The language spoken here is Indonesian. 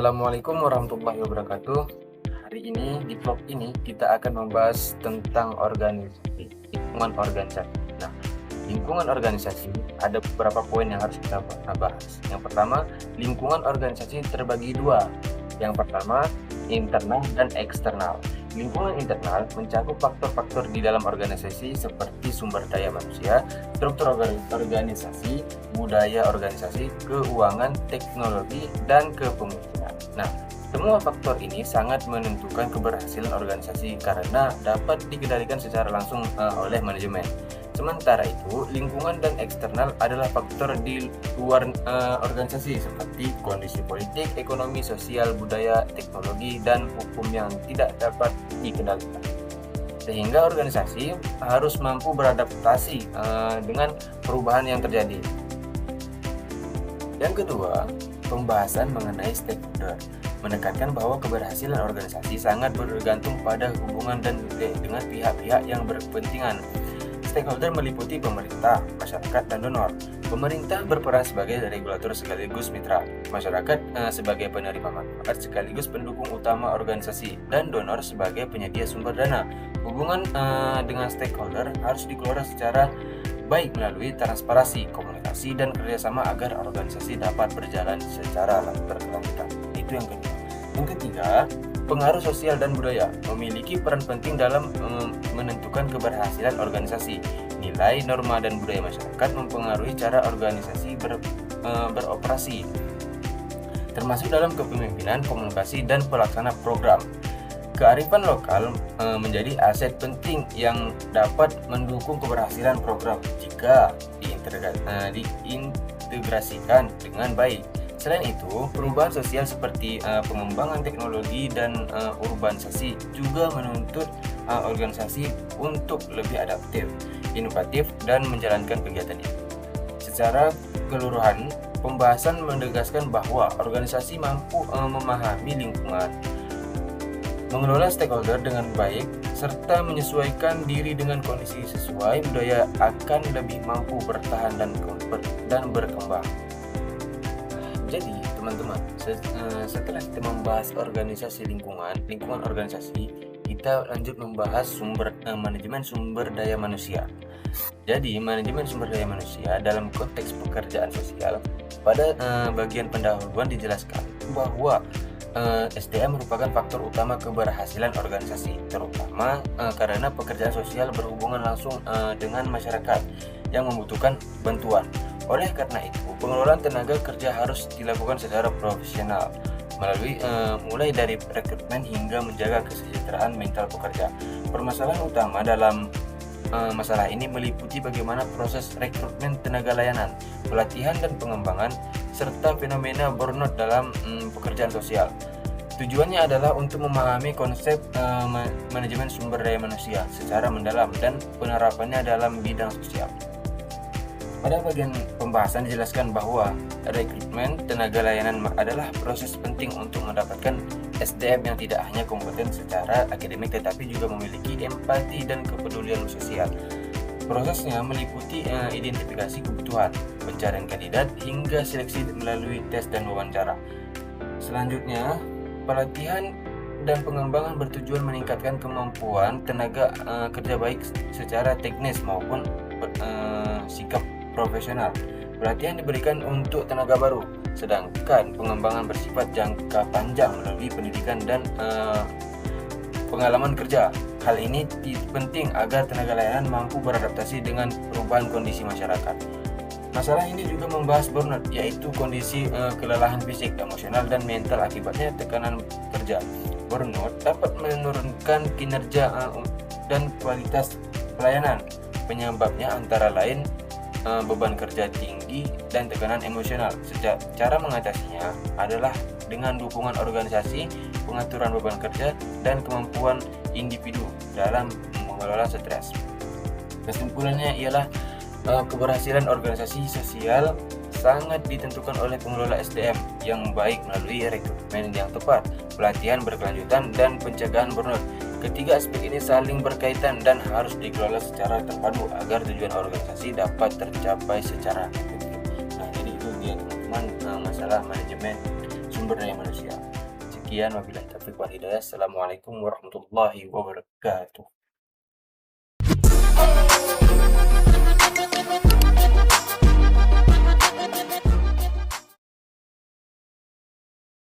Assalamualaikum warahmatullahi wabarakatuh. Hari ini di vlog ini kita akan membahas tentang organisasi, lingkungan organisasi. Nah, lingkungan organisasi ada beberapa poin yang harus kita bahas. Yang pertama, lingkungan organisasi terbagi dua. Yang pertama, internal dan eksternal. Lingkungan internal mencakup faktor-faktor di dalam organisasi seperti sumber daya manusia, struktur organisasi, budaya organisasi, keuangan, teknologi, dan kepemimpinan. Nah, semua faktor ini sangat menentukan keberhasilan organisasi karena dapat dikendalikan secara langsung oleh manajemen. Sementara itu, lingkungan dan eksternal adalah faktor di luar organisasi seperti kondisi politik, ekonomi, sosial, budaya, teknologi, dan hukum yang tidak dapat dikendalikan. Sehingga organisasi harus mampu beradaptasi dengan perubahan yang terjadi. Yang kedua, pembahasan mengenai stakeholder menekankan bahwa keberhasilan organisasi sangat bergantung pada hubungan dan dengan pihak-pihak yang berkepentingan. Stakeholder meliputi pemerintah, masyarakat, dan donor. Pemerintah berperan sebagai regulator sekaligus mitra, masyarakat sebagai penerima manfaat sekaligus pendukung utama organisasi, dan donor sebagai penyedia sumber dana. Hubungan dengan stakeholder harus dikelola secara baik melalui transparansi, komunikasi, dan kerjasama agar organisasi dapat berjalan secara berkelanjutan. Itu yang kedua. Yang ketiga, pengaruh sosial dan budaya memiliki peran penting dalam menentukan keberhasilan organisasi. Nilai, norma, dan budaya masyarakat mempengaruhi cara organisasi beroperasi, termasuk dalam kepemimpinan, komunikasi, dan pelaksana program. Kearifan lokal menjadi aset penting yang dapat mendukung keberhasilan program jika diintegrasikan dengan baik. Selain itu, perubahan sosial seperti pengembangan teknologi dan urbanisasi juga menuntut organisasi untuk lebih adaptif, inovatif, dan menjalankan kegiatan itu. Secara keseluruhan, pembahasan menegaskan bahwa organisasi mampu memahami lingkungan, mengelola stakeholder dengan baik, serta menyesuaikan diri dengan kondisi sesuai budaya akan lebih mampu bertahan dan berkembang. Jadi teman-teman, setelah kita membahas lingkungan organisasi, kita lanjut membahas manajemen sumber daya manusia. Jadi manajemen sumber daya manusia dalam konteks pekerjaan sosial, pada bagian pendahuluan dijelaskan bahwa SDM merupakan faktor utama keberhasilan organisasi, terutama karena pekerjaan sosial berhubungan langsung dengan masyarakat yang membutuhkan bantuan. Oleh karena itu, pengelolaan tenaga kerja harus dilakukan secara profesional, mulai dari rekrutmen hingga menjaga kesejahteraan mental pekerja. Permasalahan utama dalam masalah ini meliputi bagaimana proses rekrutmen tenaga layanan, pelatihan dan pengembangan, serta fenomena burnout dalam pekerjaan sosial. Tujuannya adalah untuk memahami konsep manajemen sumber daya manusia secara mendalam dan penerapannya dalam bidang sosial. Pada bagian pembahasan dijelaskan bahwa rekrutmen tenaga layanan adalah proses penting untuk mendapatkan SDM yang tidak hanya kompeten secara akademik tetapi juga memiliki empati dan kepedulian sosial. Prosesnya meliputi identifikasi kebutuhan, pencarian kandidat, hingga seleksi melalui tes dan wawancara. Selanjutnya, pelatihan dan pengembangan bertujuan meningkatkan kemampuan tenaga kerja baik secara teknis maupun sikap profesional. Pelatihan diberikan untuk tenaga baru, sedangkan pengembangan bersifat jangka panjang melalui pendidikan dan pengalaman kerja. Hal ini penting agar tenaga layanan mampu beradaptasi dengan perubahan kondisi masyarakat. Masalah ini juga membahas burnout, yaitu kondisi kelelahan fisik, emosional, dan mental akibatnya tekanan kerja. Burnout dapat menurunkan kinerja dan kualitas pelayanan. Penyebabnya antara lain beban kerja tinggi dan tekanan emosional. Cara mengatasinya adalah dengan dukungan organisasi, pengaturan beban kerja, dan kemampuan individu dalam mengelola stres. Kesimpulannya ialah keberhasilan organisasi sosial sangat ditentukan oleh pengelola SDM yang baik melalui rekrutmen yang tepat, pelatihan berkelanjutan, dan pencegahan burnout. Ketiga aspek ini saling berkaitan dan harus dikelola secara terpadu agar tujuan organisasi dapat tercapai secara efektif. Nah, jadi itu dia teman-teman masalah manajemen sumber daya manusia. Sekian wabillahi taufiq wal hidayah. Assalamualaikum warahmatullahi wabarakatuh.